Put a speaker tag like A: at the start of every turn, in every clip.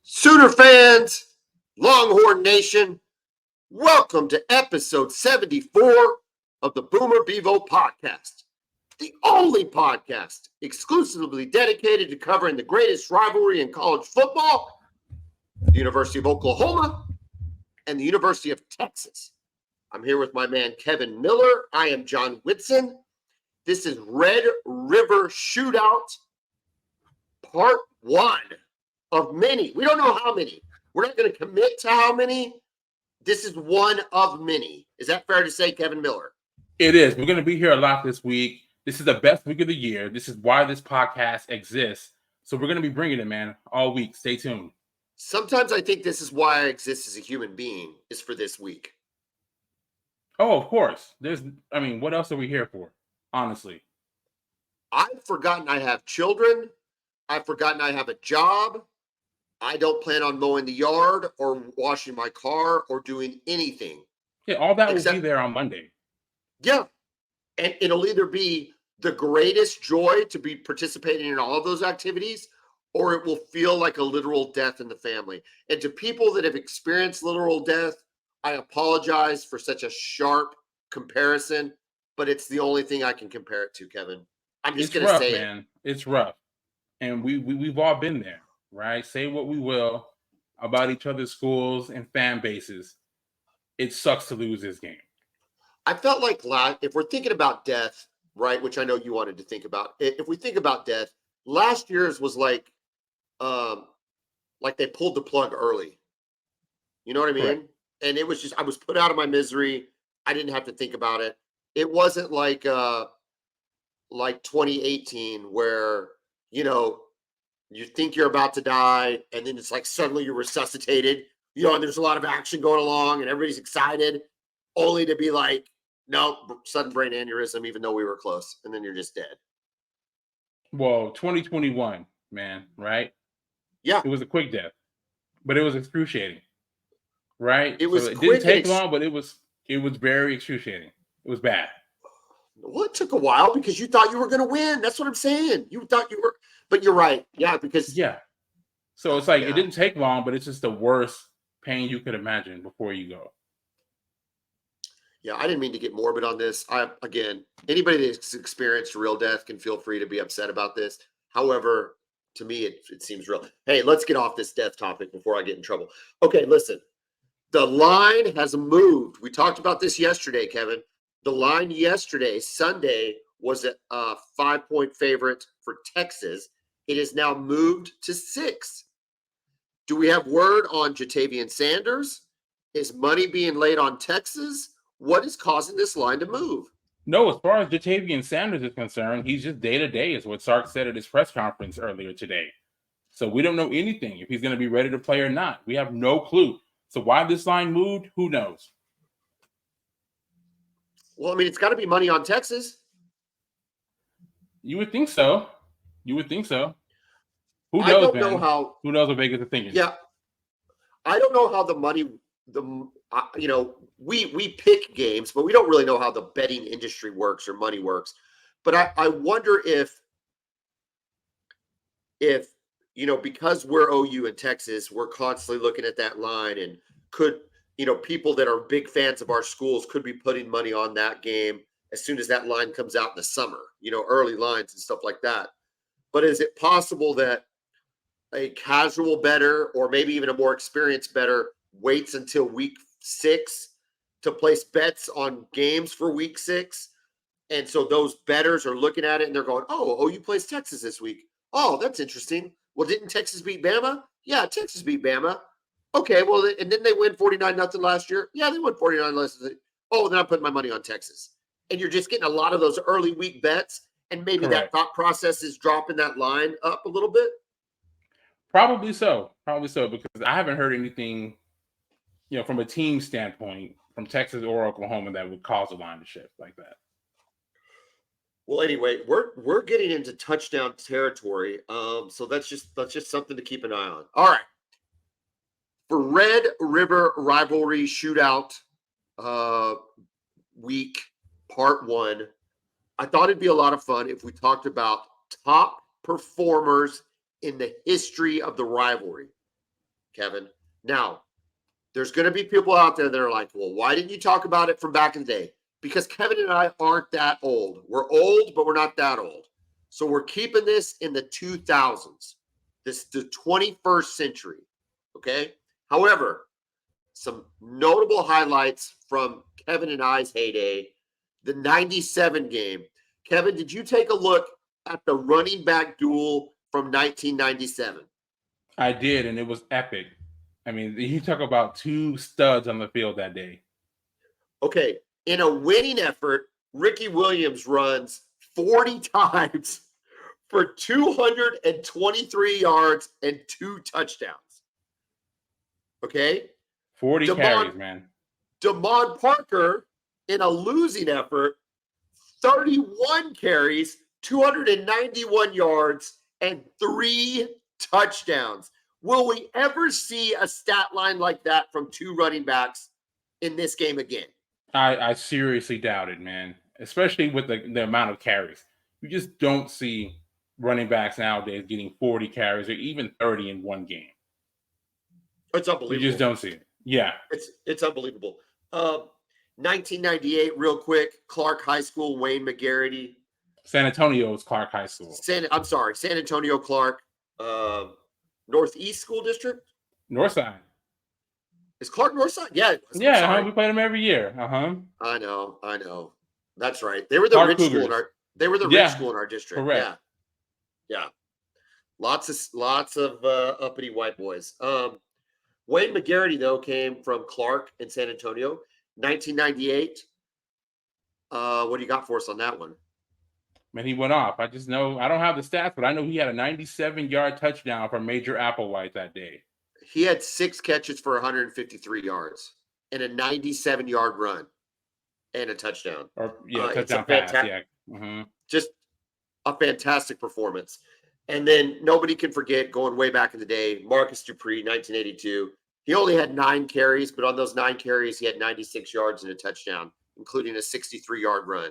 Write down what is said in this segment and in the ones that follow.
A: Sooner fans, Longhorn Nation, welcome to episode 74 of the Bevo Podcast, the only podcast exclusively dedicated to covering the greatest rivalry in college football, the University of Oklahoma and the University of Texas. I'm here with my man Kevin Miller. I am John Whitson. This is Red River Shootout, part 1 of many. We don't know how many. We're not going to commit to how many. This is one of many. Is that fair to say, Kevin Miller?
B: It is. We're going to be here a lot this week. This is the best week of the year. This is why this podcast exists. So we're going to be bringing it, man, all week. Stay tuned.
A: Sometimes I think this is why I exist as a human being, is for this week.
B: Oh, of course. What else are we here for? Honestly.
A: I've forgotten I have children. I've forgotten I have a job. I don't plan on mowing the yard or washing my car or doing anything.
B: Yeah, all that will be there on Monday.
A: Yeah. And it'll either be the greatest joy to be participating in all of those activities, or it will feel like a literal death in the family. And to people that have experienced literal death, I apologize for such a sharp comparison, but it's the only thing I can compare it to, Kevin. I'm just going to say
B: it. Man. It's rough. And we've all been there. Right? Say what we will about each other's schools and fan bases. It sucks to lose this game.
A: I felt like if we're thinking about death, right, which I know you wanted to think about, if we think about death, last year's was like they pulled the plug early. You know what I mean? Correct. And it was just, I was put out of my misery. I didn't have to think about it. It wasn't like 2018 where, you think you're about to die, and then it's like suddenly you're resuscitated, and there's a lot of action going along, and everybody's excited, only to be like, no, sudden brain aneurysm, even though we were close, and then you're just dead.
B: Well, 2021, man, right?
A: Yeah.
B: It was a quick death, but it was excruciating, right?
A: It was
B: it didn't take long, but it was very excruciating. It was bad.
A: Well, it took a while because you thought you were going to win. That's what I'm saying. You thought you were, but you're right. Yeah, because.
B: Yeah. So it's like, It didn't take long, but it's just the worst pain you could imagine before you go.
A: Yeah, I didn't mean to get morbid on this. Anybody that's experienced real death can feel free to be upset about this. However, to me, it seems real. Hey, let's get off this death topic before I get in trouble. Okay, listen. The line has moved. We talked about this yesterday, Kevin. The line yesterday, Sunday, was a 5-point favorite for Texas. It is now moved to 6. Do we have word on Jatavian Sanders? Is money being laid on Texas? What is causing this line to move?
B: No, as far as Jatavian Sanders is concerned, he's just day-to-day, is what Sark said at his press conference earlier today. So we don't know anything, if he's going to be ready to play or not. We have no clue. So why this line moved, who knows?
A: Well, it's got to be money on Texas.
B: You would think so. Who knows,
A: I don't
B: man?
A: know how.
B: Who knows what Vegas is thinking?
A: Yeah. I don't know how the money, we pick games, but we don't really know how the betting industry works or money works. But I wonder if, because we're OU in Texas, we're constantly looking at that line, and could, people that are big fans of our schools could be putting money on that game as soon as that line comes out in the summer, early lines and stuff like that. But is it possible that a casual bettor, or maybe even a more experienced bettor, waits until week 6 to place bets on games for week 6? And so those bettors are looking at it and they're going, oh, OU plays Texas this week. Oh, that's interesting. Well, didn't Texas beat Bama? Yeah, Texas beat Bama. Okay, well, and then they win 49-0 last year. Yeah, they won 49 last. Oh, then I'm putting my money on Texas. And you're just getting a lot of those early week bets, and maybe
B: Correct.
A: That thought process is dropping that line up a little bit.
B: Probably so, because I haven't heard anything, from a team standpoint from Texas or Oklahoma that would cause a line to shift like that.
A: Well, anyway, we're getting into touchdown territory. So that's just something to keep an eye on. All right. For Red River Rivalry Shootout week, part 1, I thought it'd be a lot of fun if we talked about top performers in the history of the rivalry. Kevin. Now, there's going to be people out there that are like, well, why didn't you talk about it from back in the day? Because Kevin and I aren't that old. We're old, but we're not that old. So we're keeping this in the 2000s, the 21st century, okay? However, some notable highlights from Kevin and I's heyday, the 97 game. Kevin, did you take a look at the running back duel from 1997?
B: I did, and it was epic. I mean, you talk about two studs on the field that day.
A: Okay, in a winning effort, Ricky Williams runs 40 times for 223 yards and 2 touchdowns. Okay?
B: 40 carries, man.
A: Damon Parker, in a losing effort, 31 carries, 291 yards, and 3 touchdowns. Will we ever see a stat line like that from 2 running backs in this game again?
B: I seriously doubt it, man. Especially with the amount of carries. You just don't see running backs nowadays getting 40 carries or even 30 in one game.
A: It's unbelievable.
B: You just don't see it. Yeah.
A: It's unbelievable. 1998, real quick, Clark High School, Wayne McGarity.
B: San Antonio's Clark High School.
A: San Antonio Clark. Northeast School District?
B: Northside.
A: Is Clark Northside? Yeah.
B: Yeah, we played them every year.
A: I know. That's right. They were the rich school in our rich school in our district.
B: Correct.
A: Yeah. Lots of uppity white boys. Wayne McGarity, though, came from Clark in San Antonio, 1998. What do you got for us on that one?
B: Man, he went off. I just know, I don't have the stats, but I know he had a 97-yard touchdown from Major Applewhite that day.
A: He had 6 catches for 153 yards and a 97-yard run and a touchdown.
B: Touchdown pass.
A: Just a fantastic performance. And then nobody can forget, going way back in the day, Marcus Dupree, 1982. He only had 9 carries, but on those 9 carries, he had 96 yards and a touchdown, including a 63-yard run.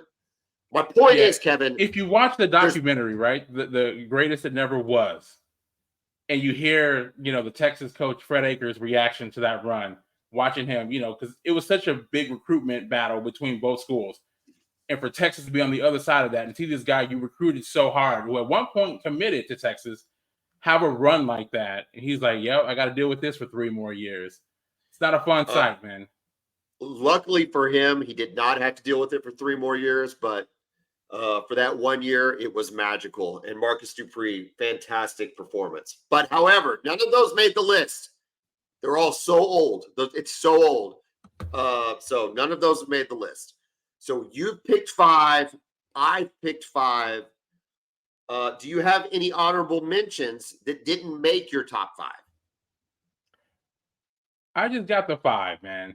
A: My point is, Kevin,
B: if you watch the documentary, right, the greatest that never was, and you hear, the Texas coach Fred Akers' reaction to that run, watching him, because it was such a big recruitment battle between both schools, and for Texas to be on the other side of that and see this guy you recruited so hard, who at one point committed to Texas, have a run like that, and he's like, "Yo, I got to deal with this for 3 more years." It's not a fun sight, man.
A: Luckily for him, he did not have to deal with it for 3 more years, but for that 1 year, it was magical. And Marcus Dupree, fantastic performance. But however, none of those made the list. They're all so old. It's so old. So none of those made the list. So you picked 5. I picked 5. Do you have any honorable mentions that didn't make your top 5?
B: I just got the 5, man.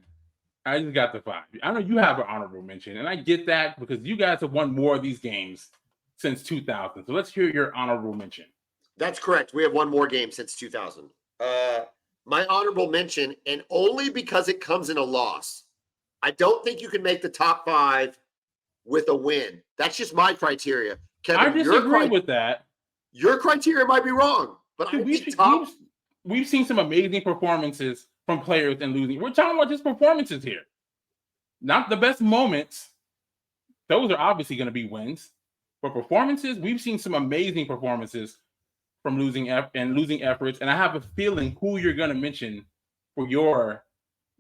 B: I just got the 5. I know you have an honorable mention, and I get that because you guys have won more of these games since 2000. So let's hear your honorable mention.
A: That's correct. We have won more games since 2000. My honorable mention, and only because it comes in a loss, I don't think you can make the top 5 with a win. That's just my criteria. Kevin,
B: I disagree with that.
A: Your criteria might be wrong, but
B: we've seen some amazing performances from players and losing. We're talking about just performances here, not the best moments. Those are obviously going to be wins, but performances, we've seen some amazing performances from losing efforts. And I have a feeling who you're going to mention for your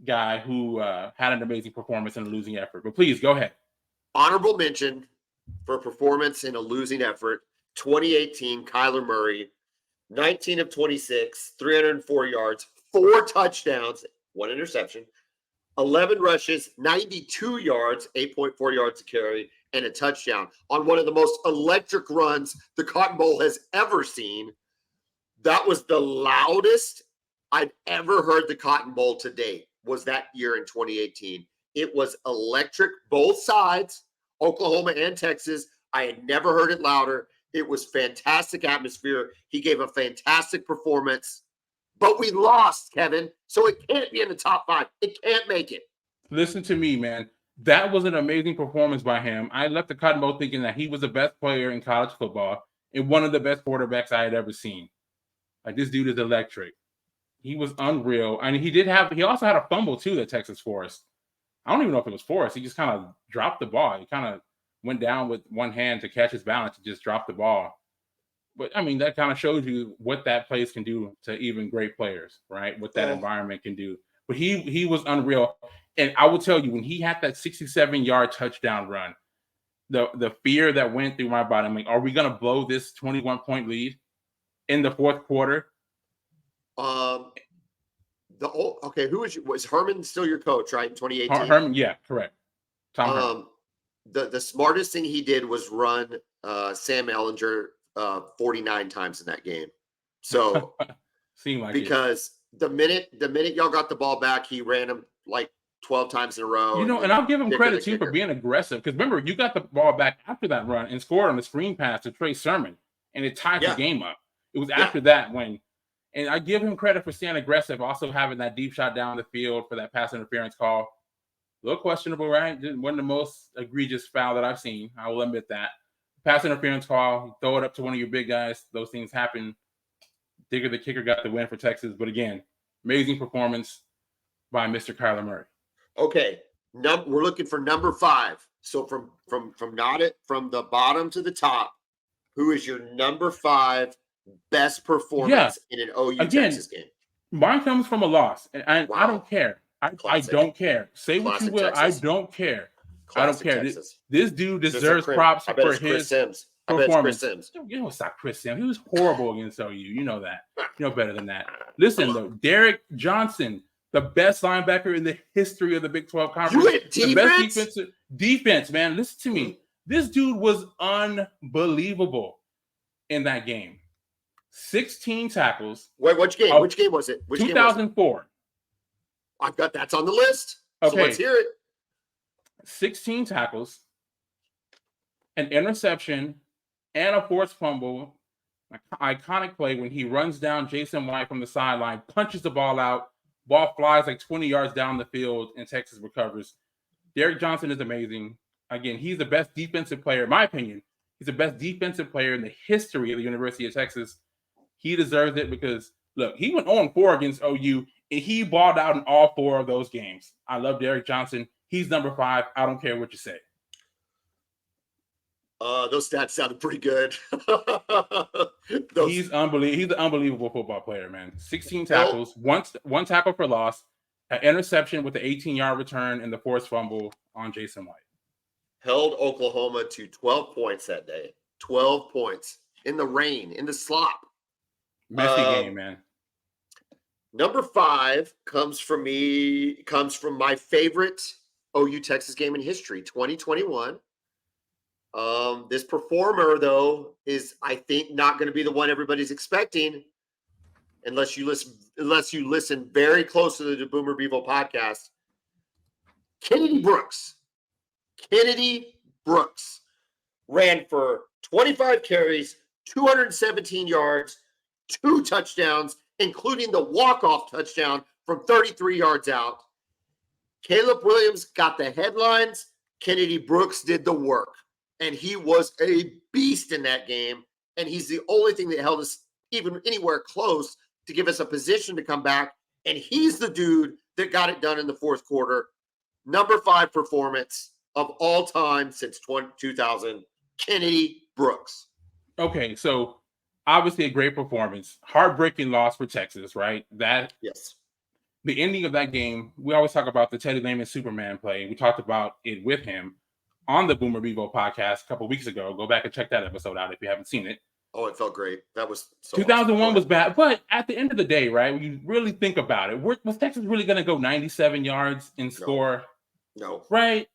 B: guy who had an amazing performance in a losing effort. But please go ahead.
A: Honorable mention for performance in a losing effort, 2018, Kyler Murray, 19 of 26, 304 yards, 4 touchdowns, 1 interception, 11 rushes, 92 yards, 8.4 yards to carry, and a touchdown on one of the most electric runs the Cotton Bowl has ever seen. That was the loudest I've ever heard the Cotton Bowl to date, was that year in 2018. It was electric, both sides, Oklahoma and Texas. I had never heard it louder. It was fantastic atmosphere. He gave a fantastic performance. But we lost, Kevin, so it can't be in the top 5. It can't make it.
B: Listen to me, man. That was an amazing performance by him. I left the Cotton Bowl thinking that he was the best player in college football and one of the best quarterbacks I had ever seen. Like, this dude is electric. He was unreal. And he also had a fumble too that Texas forced. I don't even know if it was forced. He just kind of dropped the ball. He kind of went down with one hand to catch his balance and just dropped the ball. But I mean, that kind of shows you what that place can do to even great players, right? What that environment can do. But he was unreal. And I will tell you, when he had that 67-yard touchdown run, the fear that went through my body, I'm like, are we going to blow this 21-point lead in the fourth quarter?
A: Was Herman still your coach, right? In 2018?
B: Herman, yeah, correct. Tom Herman.
A: The smartest thing he did was run Sam Ellinger 49 times in that game. So
B: seemed like
A: because the minute y'all got the ball back, he ran him like 12 times in a row.
B: And I'll give him credit too for being aggressive. Because remember, you got the ball back after that run and scored on the screen pass to Trey Sermon, and it tied the game up. It was after that when, and I give him credit for staying aggressive, also having that deep shot down the field for that pass interference call. A little questionable, right? One of the most egregious foul that I've seen. I will admit that. Pass interference call, you throw it up to one of your big guys. Those things happen. Digger, the kicker, got the win for Texas. But again, amazing performance by Mr. Kyler Murray.
A: Okay, we're looking for number 5. So from the bottom to the top, who is your number 5 best performance in an OU Texas game?
B: Mine comes from a loss, and I don't care. I don't care. Say what you will. Texas. I don't care.
A: Classic
B: I don't care.
A: Texas.
B: This dude deserves props for his performance. You know, it's not Chris Sims. He was horrible against OU. You know that. You know better than that. Listen, though, Derek Johnson, the best linebacker in the history of the Big 12 Conference.
A: The
B: best defense, man. Listen to me. This dude was unbelievable in that game. 16 tackles.
A: Wait, which game? Which game was it?
B: 2004.
A: I've got that's on the list.
B: Okay.
A: So let's hear it.
B: 16 tackles, an interception, and a forced fumble. An iconic play when he runs down Jason White from the sideline, punches the ball out, ball flies like 20 yards down the field, and Texas recovers. Derek Johnson is amazing. Again, he's the best defensive player, in my opinion. He's the best defensive player in the history of the University of Texas. He deserves it because, look, he went 0-4 against OU, and he balled out in all 4 of those games. I love Derek Johnson. He's number 5. I don't care what you say.
A: Those stats sounded pretty good.
B: He's unbelievable. He's an unbelievable football player, man. 16 tackles, one tackle for loss, an interception with the 18-yard return, and the forced fumble on Jason White.
A: Held Oklahoma to 12 points that day. 12 points in the rain, in the slop.
B: Messy game, man.
A: Number 5 comes from my favorite OU Texas game in history, 2021. This performer, though, is, I think, not going to be the one everybody's expecting unless you listen very closely to the Boomer Bevo podcast. Kennedy Brooks ran for 25 carries, 217 yards, 2 touchdowns, including the walk-off touchdown from 33 yards out. Caleb Williams got the headlines. Kennedy Brooks did the work. And he was a beast in that game. And he's the only thing that held us even anywhere close to give us a position to come back. And he's the dude that got it done in the fourth quarter. Number 5 performance of all time since 2000, Kennedy Brooks.
B: Okay, so obviously a great performance. Heartbreaking loss for Texas, right?
A: Yes.
B: The ending of that game, we always talk about the Teddy Lehman Superman play. We talked about it with him on the Boomer Bevo podcast a couple of weeks ago. Go back and check that episode out if you haven't seen it.
A: Oh, it felt great. That was
B: 2001 was bad. But at the end of the day, right, when you really think about it, was Texas really going to go 97 yards and score?
A: No.
B: Right?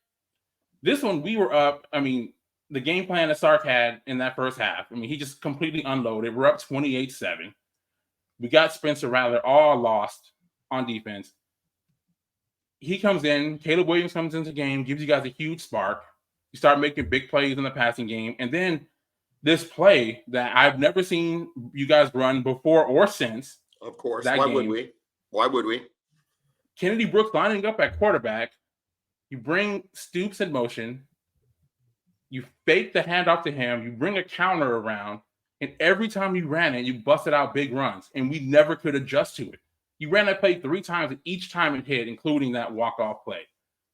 B: This one, we were up. I mean, the game plan that Sark had in that first half, I mean, he just completely unloaded. We're up 28-7. We got Spencer Rattler all lost on defense. He comes in. Caleb Williams comes into the game, gives you guys a huge spark. You start making big plays in the passing game. And then this play that I've never seen you guys run before or since.
A: Of course. Why would we?
B: Kennedy Brooks lining up at quarterback. You bring Stoops in motion. You fake the handoff to him. You bring a counter around. And every time you ran it, you busted out big runs. And we never could adjust to it. He ran that play 3 times, and each time it hit, including that walk-off play.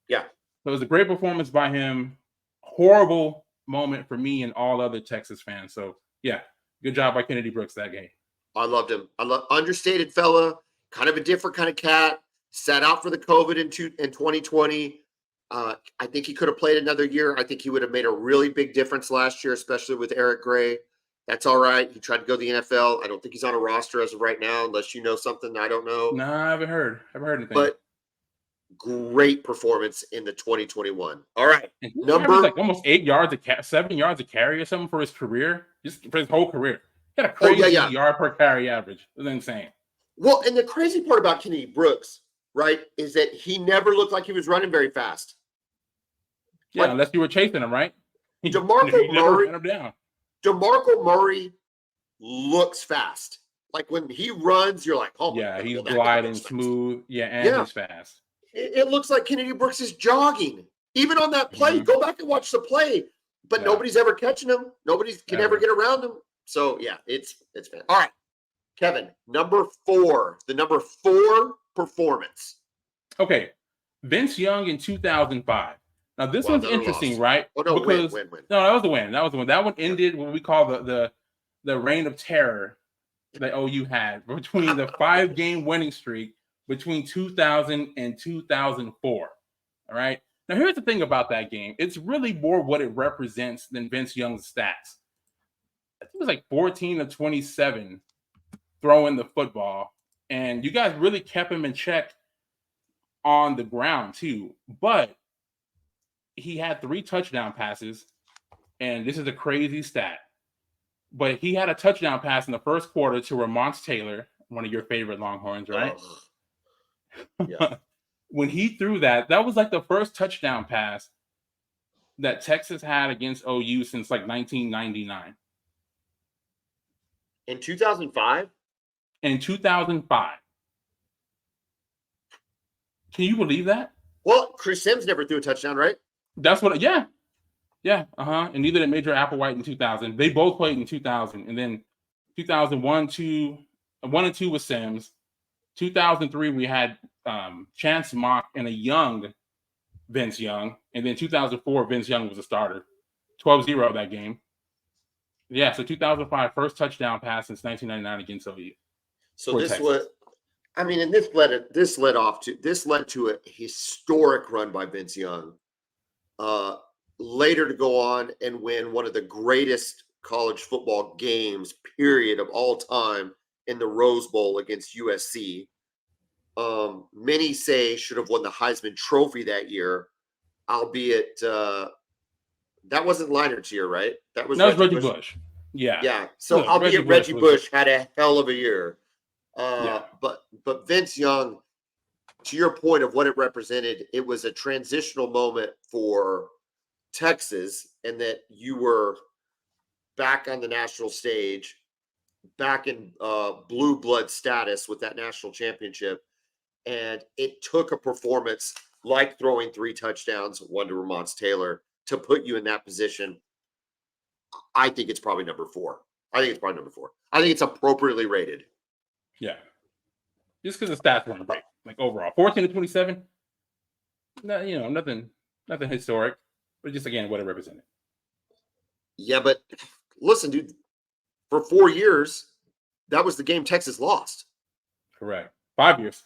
A: Yeah.
B: So it was a great performance by him. Horrible moment for me and all other Texas fans. So, yeah, good job by Kennedy Brooks that game.
A: I loved him. Understated fella, kind of a different kind of cat. Sat out for the COVID in 2020. I think he could have played another year. I think he would have made a really big difference last year, especially with Eric Gray. That's all right. He tried to go to the NFL. I don't think he's on a roster as of right now, unless you know something I don't know.
B: No, I haven't heard anything.
A: But great performance in the 2021. All right.
B: Like almost 7 yards a carry or something for his career, just for his whole career. He had a crazy yard per carry average. It was insane.
A: Well, and the crazy part about Kennedy Brooks, right, is that he never looked like he was running very fast.
B: Yeah, like, unless you were chasing him, right?
A: DeMarco Murray looks fast. Like when he runs, you're like, oh,
B: yeah, he's gliding smooth. Yeah, he's fast.
A: It looks like Kennedy Brooks is jogging. Even on that play, go back and watch the play. But nobody's ever catching him. Nobody can ever get around him. So yeah, it's fantastic. All right, Kevin, number 4, the number 4 performance.
B: Okay, Vince Young in 2005. Now this one's interesting, right?
A: Oh no,
B: because,
A: win.
B: No, that was the win. That one ended what we call the reign of terror that OU had between the 5-game winning streak between 2000 and 2004. All right. Now here's the thing about that game. It's really more what it represents than Vince Young's stats. I think it was like 14 of 27 throwing the football, and you guys really kept him in check on the ground too. But he had 3 touchdown passes, and this is a crazy stat. But he had a touchdown pass in the first quarter to Ramont Taylor, one of your favorite Longhorns, right?
A: Yeah.
B: When he threw that was like the first touchdown pass that Texas had against OU since like 1999.
A: In 2005?
B: In 2005. Can you believe that?
A: Well, Chris Sims never threw a touchdown, right?
B: That's what, yeah. And neither did Major Applewhite in 2000. They both played in 2000. And then 2001, 1 and 2 was Sims. 2003, we had Chance Mock and a young Vince Young. And then 2004, Vince Young was a starter. 12-0 that game. Yeah, so 2005, first touchdown pass since 1999 against OU.
A: So this was, I mean, and this led to a historic run by Vince Young. Later to go on and win one of the greatest college football games, period, of all time in the Rose Bowl against USC. Many say should have won the Heisman Trophy that year, albeit that wasn't Leinert's year, right? That was
B: Reggie Bush. Yeah.
A: Yeah. So albeit Reggie Bush had a hell of a year. But Vince Young, to your point of what it represented, it was a transitional moment for Texas, and that you were back on the national stage, back in blue blood status with that national championship. And it took a performance like throwing 3 touchdowns, 1 to Ramont Taylor, to put you in that position. I think it's probably number 4. I think it's appropriately rated.
B: Yeah. Just because the stats weren't great. Like overall. 14 to 27. No, nothing historic. But just, again, what it represented.
A: Yeah, but listen, dude, for 4 years, that was the game Texas lost.
B: Correct. 5 years.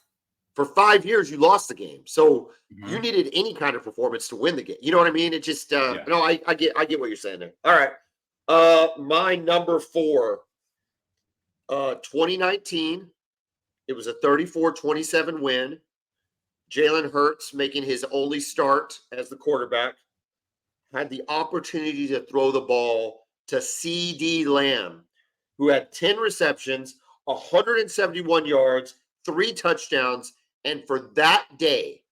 A: For 5 years, you lost the game. So you needed any kind of performance to win the game. You know what I mean? It just, no, I get what you're saying there. All right. My number 4, 2019, it was a 34-27 win. Jalen Hurts making his only start as the quarterback. Had the opportunity to throw the ball to CeeDee Lamb, who had 10 receptions, 171 yards, 3 touchdowns, and for that day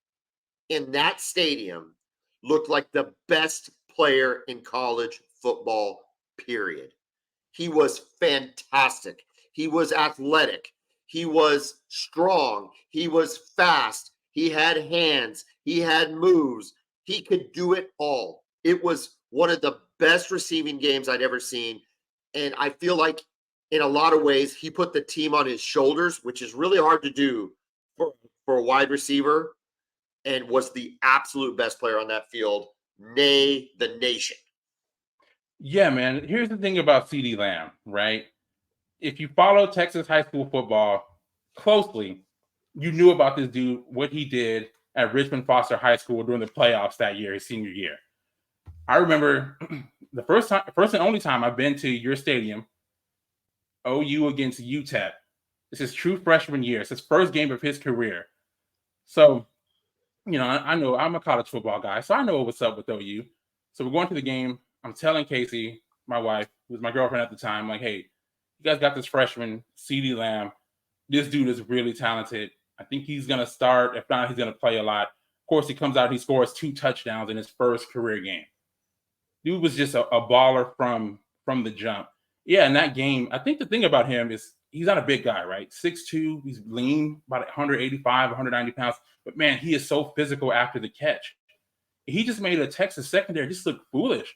A: in that stadium looked like the best player in college football, period. He was fantastic. He was athletic. He was strong. He was fast. He had hands. He had moves. He could do it all. It was one of the best receiving games I'd ever seen. And I feel like in a lot of ways, he put the team on his shoulders, which is really hard to do for a wide receiver and was the absolute best player on that field, nay the nation.
B: Yeah, man. Here's the thing about CeeDee Lamb, right? If you follow Texas high school football closely, you knew about this dude, what he did at Richmond Foster High School during the playoffs that year, his senior year. I remember the first and only time I've been to your stadium, OU against UTEP. It's his true freshman year. It's his first game of his career. So, I know I'm a college football guy, so I know what's up with OU. So we're going to the game. I'm telling Casey, my wife, who was my girlfriend at the time, like, hey, you guys got this freshman, CeeDee Lamb. This dude is really talented. I think he's going to start. If not, he's going to play a lot. Of course, he comes out, he scores 2 touchdowns in his first career game. Dude was just a baller from the jump. Yeah, in that game, I think the thing about him is he's not a big guy, right? 6'2", he's lean, about 185, 190 pounds. But, man, he is so physical after the catch. He just made a Texas secondary just look foolish.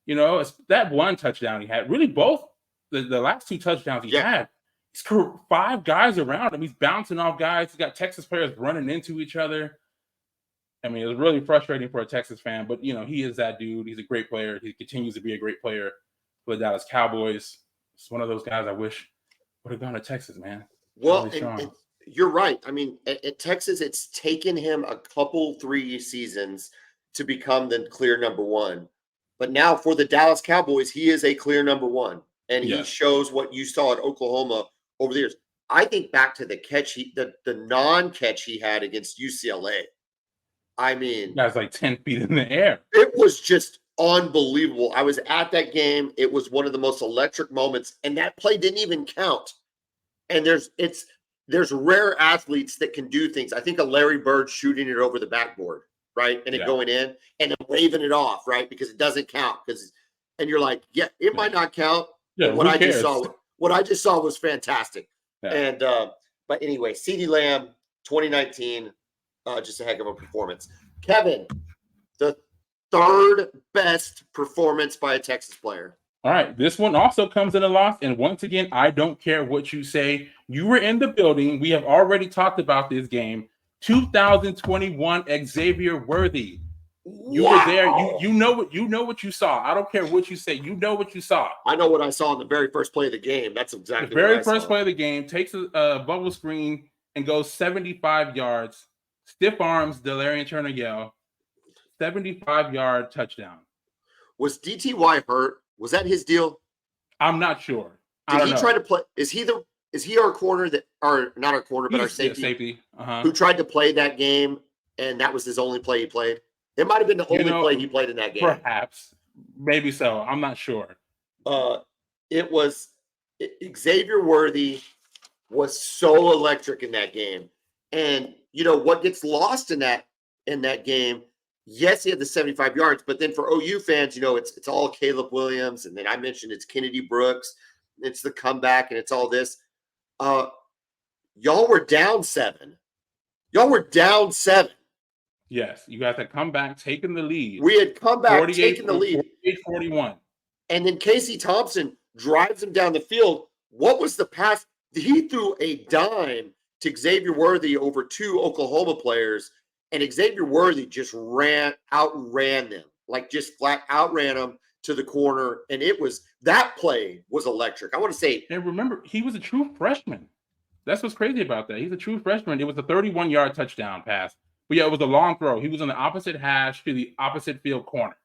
B: It's that one touchdown he had. Really, both the last 2 touchdowns he had. He's 5 guys around him. He's bouncing off guys. He's got Texas players running into each other. I mean, it was really frustrating for a Texas fan, but, he is that dude. He's a great player. He continues to be a great player for the Dallas Cowboys. It's one of those guys I wish would have gone to Texas, man.
A: Well, and you're right. I mean, at Texas, it's taken him a couple 3 seasons to become the clear number one. But now for the Dallas Cowboys, he is a clear number one. And he shows what you saw at Oklahoma over the years. I think back to the catch, the non-catch he had against UCLA. I mean,
B: that was like 10 feet in the air.
A: It was just unbelievable. I was at that game. It was one of the most electric moments, and that play didn't even count. And there's rare athletes that can do things. I think a Larry Bird shooting it over the backboard, right, and it going in, and then waving it off, right, because it doesn't count. And you're like, it might not count.
B: Yeah,
A: what I just saw was fantastic.
B: Yeah.
A: And but anyway, CeeDee Lamb, 2019. Just a heck of a performance. Kevin, the third best performance by a Texas player.
B: All right. This one also comes in a loss. And once again, I don't care what you say. You were in the building. We have already talked about this game. 2021 Xavier Worthy. You were there. You know what you saw. I don't care what you say. You know what you saw.
A: I know what I saw in the very first play of the game. That's exactly
B: the very first play of the game. Takes a bubble screen and goes 75 yards. Stiff arms, Delarian Turner-Yell, 75-yard touchdown.
A: Was DTY hurt? Was that his deal?
B: I'm not sure.
A: Did he try to play? Is he our corner not our corner, but our safety? Who tried to play that game, and that was his only play he played? It might have been the only play he played in that game.
B: Perhaps. Maybe so. I'm not sure.
A: It was Xavier Worthy was so electric in that game. And what gets lost in that game? Yes, he had the 75 yards, but then for OU fans, it's all Caleb Williams, and then I mentioned it's Kennedy Brooks, it's the comeback, and it's all this. Y'all were down 7.
B: Yes, you got to come back, taking the lead.
A: We had come back, taking the lead.
B: 48-41.
A: And then Casey Thompson drives him down the field. What was the pass? He threw a dime to Xavier Worthy over 2 Oklahoma players, and Xavier Worthy just outran them, like just flat outran them to the corner. And that play was electric. I want to say.
B: And remember, he was a true freshman. That's what's crazy about that. He's a true freshman. It was a 31-yard touchdown pass. But yeah, it was a long throw. He was on the opposite hash to the opposite field corner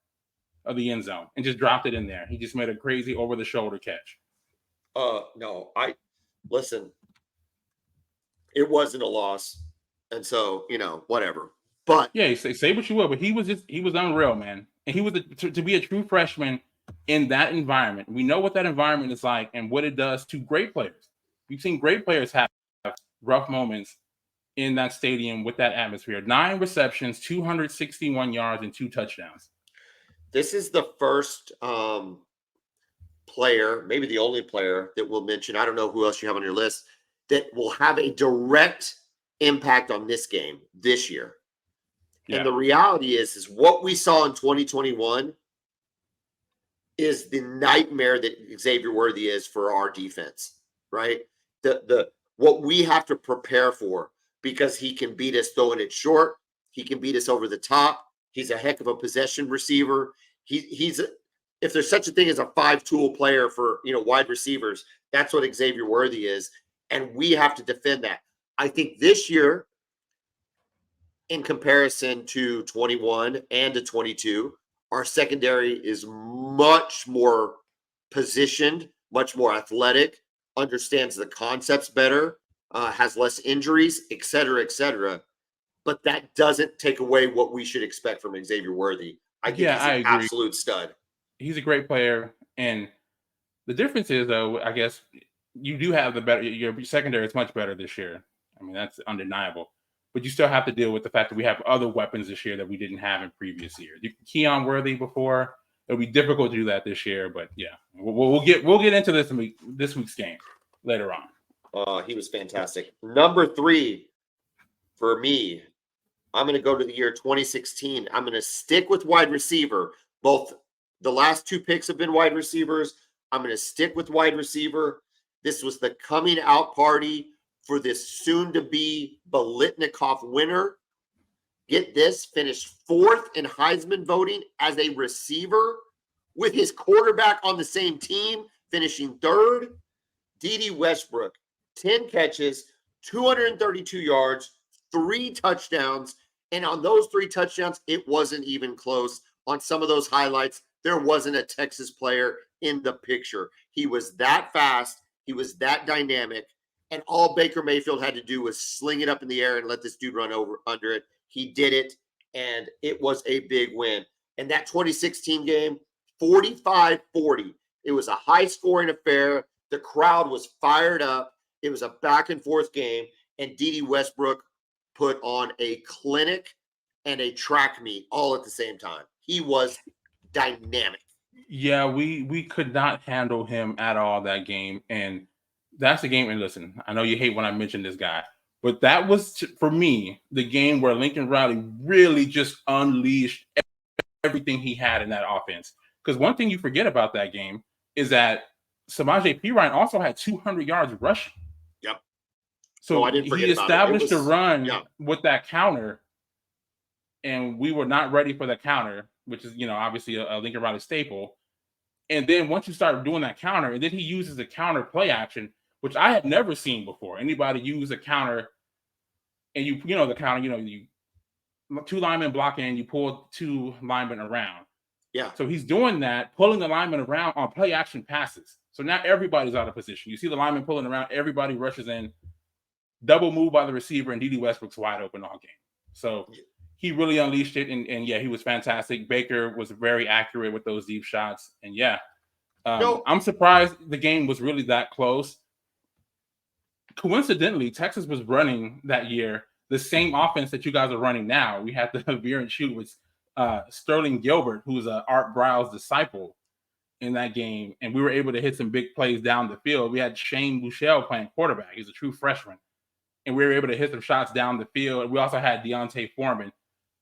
B: of the end zone and just dropped it in there. He just made a crazy over-the-shoulder catch.
A: No, listen. It wasn't a loss, and so whatever. But
B: yeah, say what you will, but he was unreal, man. And he was to be a true freshman in that environment. We know what that environment is like and what it does to great players. We've seen great players have rough moments in that stadium with that atmosphere. 9 receptions, 261 yards, and 2 touchdowns.
A: This is the first player, maybe the only player that we'll mention. I don't know who else you have on your list that will have a direct impact on this game this year. Yeah. And the reality is what we saw in 2021 is the nightmare that Xavier Worthy is for our defense, right? What we have to prepare for, because he can beat us throwing it short. He can beat us over the top. He's a heck of a possession receiver. He's if there's such a thing as a 5-tool player for wide receivers, that's what Xavier Worthy is, and we have to defend that. I think this year, in comparison to 21 and to 22, our secondary is much more positioned, much more athletic, understands the concepts better, has less injuries, et cetera, et cetera. But that doesn't take away what we should expect from Xavier Worthy. I think he's an absolute stud.
B: He's a great player. And the difference is, though, I guess you do have your secondary is much better this year. I mean, that's undeniable. But you still have to deal with the fact that we have other weapons this year that we didn't have in previous years. Keon Worthy before, it'll be difficult to do that this year. But yeah, we'll get into this week's game later on.
A: He was fantastic. Number 3 for me, I'm going to go to the year 2016. I'm going to stick with wide receiver. Both the last 2 picks have been wide receivers. I'm going to stick with wide receiver. This was the coming out party for this soon-to-be Biletnikoff winner. Get this, finished 4th in Heisman voting as a receiver with his quarterback on the same team, finishing 3rd. D.D. Westbrook, 10 catches, 232 yards, 3 touchdowns. And on those 3 touchdowns, it wasn't even close. On some of those highlights, there wasn't a Texas player in the picture. He was that fast. He was that dynamic. And all Baker Mayfield had to do was sling it up in the air and let this dude run under it. He did it, and it was a big win. And that 2016 game, 45-40. It was a high-scoring affair. The crowd was fired up. It was a back-and-forth game, and D.D. Westbrook put on a clinic and a track meet all at the same time. He was dynamic.
B: Yeah, we could not handle him at all that game, and that's the game. And listen, I know you hate when I mention this guy, but that was, for me, the game where Lincoln Riley really just unleashed everything he had in that offense. Because one thing you forget about that game is that Samaje Perine also had 200 yards rushing.
A: Yep.
B: So he established a run with that counter, and we were not ready for the counter, which is, obviously a Lincoln Riley staple. And then once you start doing that counter, and then he uses the counter play action, which I had never seen before. Anybody use a counter, and the counter, you 2 linemen block in, you pull 2 linemen around.
A: Yeah.
B: So he's doing that, pulling the linemen around on play action passes. So now everybody's out of position. You see the lineman pulling around, everybody rushes in, double move by the receiver, and D.D. Westbrook's wide open all game. So he really unleashed it, and yeah, he was fantastic. Baker was very accurate with those deep shots, and yeah. I'm surprised the game was really that close. Coincidentally, Texas was running that year the same offense that you guys are running now. We had the veer and shoot with Sterling Gilbert, who's Art Briles' disciple in that game, and we were able to hit some big plays down the field. We had Shane Buechele playing quarterback. He's a true freshman, and we were able to hit some shots down the field. And we also had Deontay Foreman,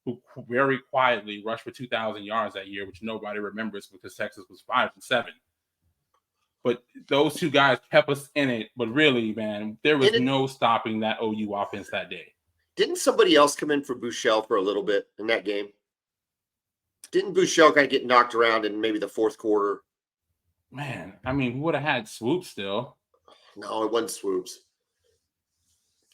B: who very quietly rushed for 2,000 yards that year, which nobody remembers because Texas was 5-7. But those 2 guys kept us in it. But really, man, there was no stopping that OU offense that day.
A: Didn't somebody else come in for Buechele for a little bit in that game? Didn't Buechele kind of get knocked around in maybe the 4th quarter?
B: Man, I mean, we would have had Swoops still.
A: No, it wasn't Swoops.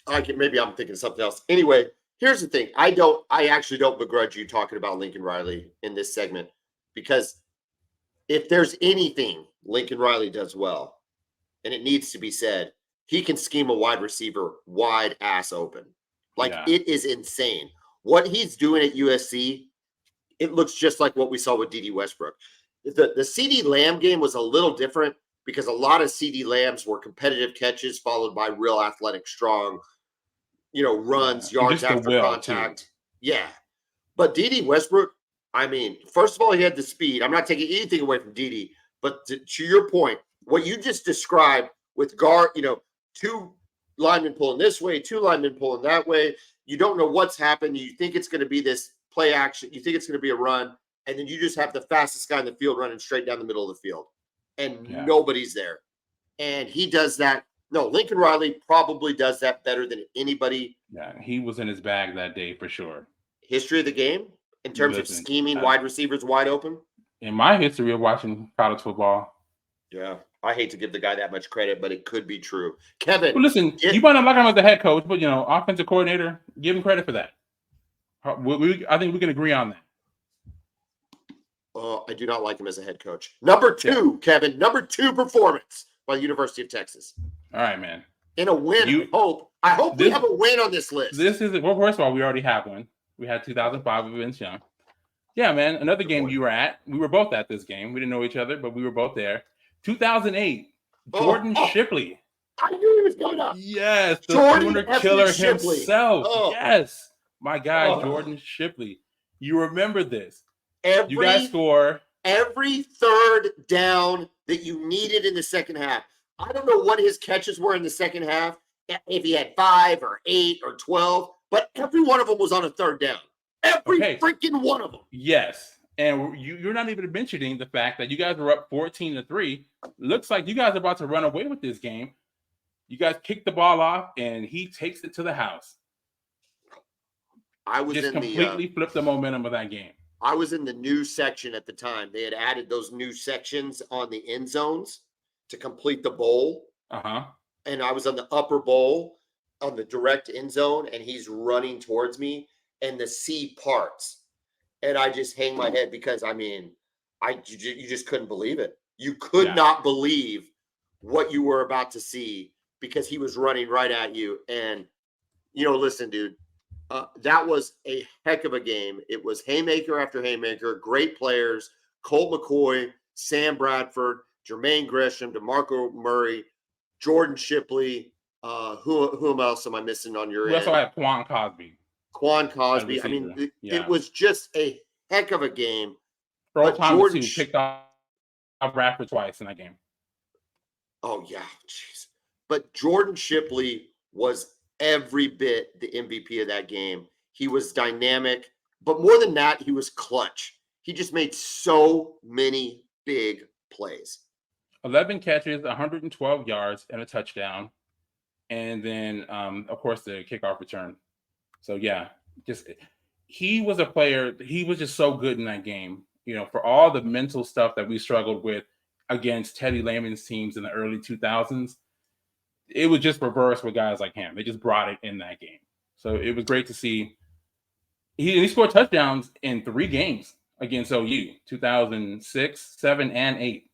A: Maybe I'm thinking something else. Anyway, here's the thing. I actually don't begrudge you talking about Lincoln Riley in this segment, because if there's anything Lincoln Riley does well, and it needs to be said, he can scheme a wide receiver wide ass open. It is insane. What he's doing at USC, it looks just like what we saw with D.D. Westbrook. The CeeDee Lamb game was a little different because a lot of CeeDee Lambs were competitive catches followed by real athletic, strong, runs, yards after contact. Too. Yeah. But D.D. Westbrook, I mean, first of all, he had the speed. I'm not taking anything away from D.D., but to your point, what you just described with guard, 2 linemen pulling this way, 2 linemen pulling that way. You don't know what's happened. You think it's going to be this play action. You think it's going to be a run. And then you just have the fastest guy in the field running straight down the middle of the field. And nobody's there. And he does that No, Lincoln Riley probably does that better than anybody.
B: Yeah, he was in his bag that day for sure.
A: History of the game in terms of
B: Listen,
A: scheming wide receivers wide open.
B: in my history of watching college football.
A: Yeah, I hate to give the guy that much credit, but it could be true. Kevin,
B: Well, listen, you might not like him as the head coach, but offensive coordinator, give him credit for that. I think we can agree on that.
A: I do not like him as a head coach. Number 2, Kevin. Number 2 performance by the University of Texas.
B: All right, man.
A: In a win, I hope we have a win on this list.
B: This is well. First of all, we already have one. We had 2005 with Vince Young. Yeah, man. Another game you were at. We were both at this game. We didn't know each other, but we were both there. 2008. Jordan Shipley.
A: I knew he was going up.
B: Yes, the
A: Jordan
B: Sooner Killer
A: Shipley.
B: himself. Yes, my guy Jordan Shipley. You remember this? You guys score
A: every third down that you needed in the second half. I don't know what his catches were in the second half, if he had 5 or 8 or 12, but every one of them was on a third down. Every freaking one of them.
B: Yes. And you're not even mentioning the fact that you guys were up 14-3. Looks like you guys are about to run away with this game. You guys kick the ball off, and he takes it to the house.
A: I was
B: just completely flipped the momentum of that game.
A: I was in the news section at the time. They had added those new sections on the end zones to complete the bowl. And I was on the upper bowl on the direct end zone, and he's running towards me, and the sea parts. And I just hang my head because, you just couldn't believe it. You could not believe what you were about to see because he was running right at you. And, listen, dude, that was a heck of a game. It was haymaker after haymaker, great players, Colt McCoy, Sam Bradford, Jermaine Gresham, DeMarco Murray, Jordan Shipley. Whom else am I missing on your end?
B: We also have Quan Cosby.
A: It was just a heck of a game.
B: Earl Thomas picked off Bradford twice in that game.
A: Oh, yeah. Jeez. But Jordan Shipley was every bit the MVP of that game. He was dynamic, but more than that, he was clutch. He just made so many big plays.
B: 11 catches, 112 yards, and a touchdown. And then, of course, the kickoff return. So, yeah, he was a player. He was just so good in that game, for all the mental stuff that we struggled with against Teddy Lehman's teams in the early 2000s. It was just reversed with guys like him. They just brought it in that game. So it was great to see. He scored touchdowns in 3 games against OU, 2006, 7, and 8.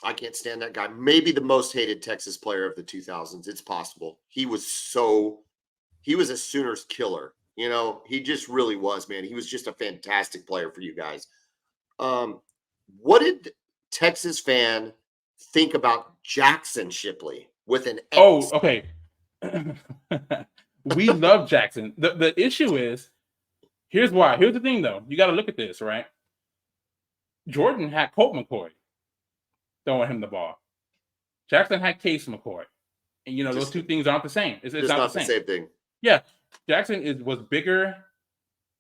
A: I can't stand that guy. Maybe the most hated Texas player of the 2000s. It's possible. He was a Sooners killer. He just really was, man. He was just a fantastic player for you guys. What did Texas fan think about Jackson Shipley with an X?
B: Oh, okay. We love Jackson. The issue is, here's why. Here's the thing, though. You got to look at this, right? Jordan had Colt McCoy throwing him the ball. Jackson had Case McCoy. And, those two things aren't the same. It's not the same
A: thing.
B: Yeah. Jackson was bigger.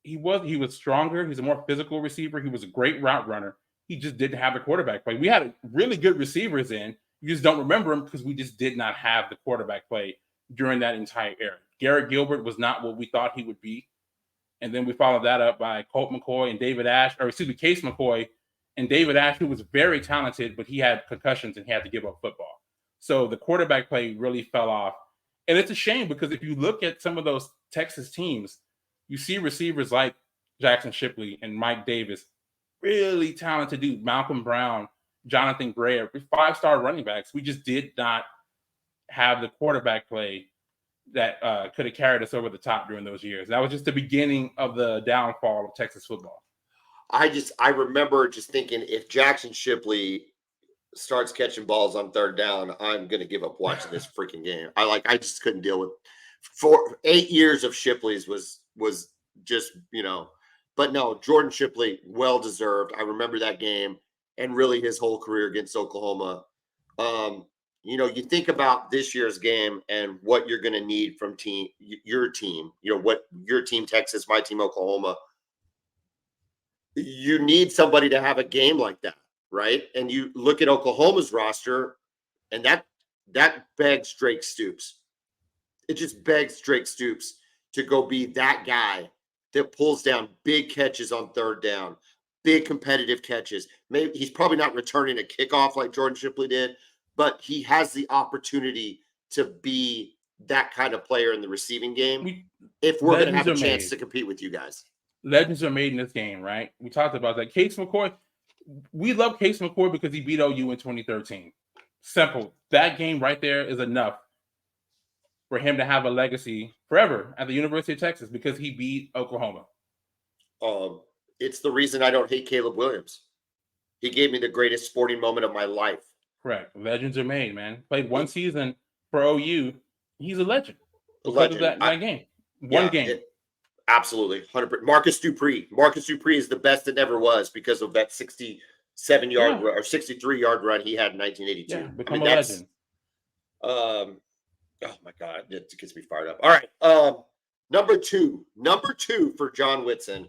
B: He was stronger. He's a more physical receiver. He was a great route runner. He just didn't have the quarterback play. We had really good receivers in. You just don't remember them because we just did not have the quarterback play during that entire era. Garrett Gilbert was not what we thought he would be. And then we followed that up by Colt McCoy and Case McCoy and David Ash, who was very talented, but he had concussions and he had to give up football. So the quarterback play really fell off. And it's a shame because if you look at some of those Texas teams, you see receivers like Jackson Shipley and Mike Davis, really talented dude, Malcolm Brown, Jonathan Gray, 5-star running backs. We just did not have the quarterback play that could have carried us over the top during those years. That was just the beginning of the downfall of Texas football.
A: I remember just thinking, if Jackson Shipley starts catching balls on third down, I'm going to give up watching this freaking game. I just couldn't deal with 8 years of Shipley's was just, but no, Jordan Shipley, well deserved. I remember that game and really his whole career against Oklahoma. You think about this year's game and what you're going to need from your team, what your team, Texas, my team, Oklahoma. You need somebody to have a game like that, right? And you look at Oklahoma's roster, And that begs Drake Stoops. It just begs Drake Stoops to go be that guy that pulls down big catches on third down, big competitive catches. Maybe he's probably not returning a kickoff like Jordan Shipley did, but he has the opportunity to be that kind of player in the receiving game if we're going to have a chance to compete with you guys.
B: Legends are made in this game, right? We talked about that. Case McCoy, we love Case McCoy because he beat OU in 2013. Simple. That game right there is enough for him to have a legacy forever at the University of Texas because he beat Oklahoma.
A: It's the reason I don't hate Caleb Williams. He gave me the greatest sporting moment of my life.
B: Correct. Legends are made, man. Played one season for OU. He's a legend.
A: A legend.
B: That game. One game.
A: Absolutely. 100%. Marcus Dupree. Marcus Dupree is the best it ever was because of that 67-yard or 63-yard run he had in 1982.
B: Yeah, become a legend.
A: Oh my God, it gets me fired up. All right, number two for John Whitson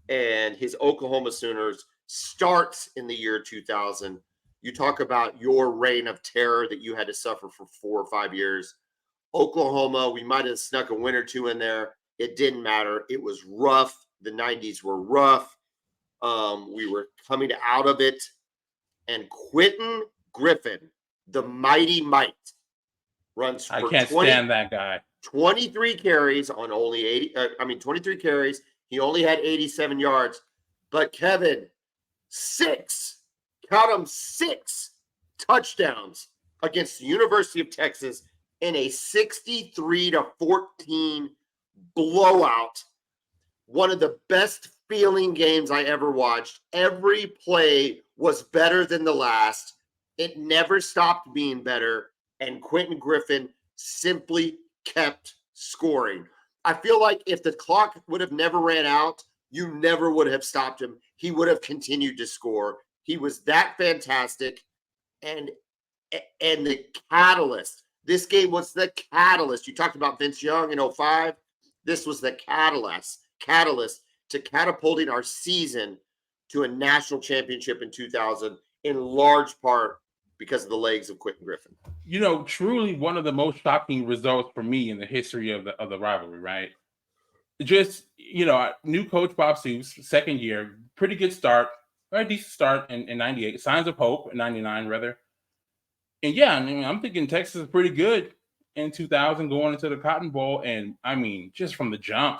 A: and his Oklahoma Sooners starts in the year 2000. You talk about your reign of terror that you had to suffer for 4 or 5 years. Oklahoma, we might have snuck a win or two in there. It didn't matter. It was rough. The 90s were rough. We were coming out of it. And Quentin Griffin, the mighty might, runs for 23 carries on only 23 carries. He only had 87 yards. But Kevin, 6 touchdowns against the University of Texas in a 63-14 blowout. One of the best feeling games I ever watched. Every play was better than the last. It never stopped being better. And Quentin Griffin simply kept scoring. I feel like if the clock would have never ran out, you never would have stopped him. He would have continued to score. He was that fantastic. And the catalyst. This game was the catalyst. You talked about Vince Young in 2005. This was the catalyst to catapulting our season to a national championship in 2000, in large part because of the legs of Quentin Griffin.
B: Truly one of the most shocking results for me in the history of the rivalry, right? Just, new coach Bob Stoops, second year, pretty good start, very decent start in 98, signs of hope in 99 rather. And yeah, I'm thinking Texas is pretty good in 2000 going into the Cotton Bowl. And just from the jump,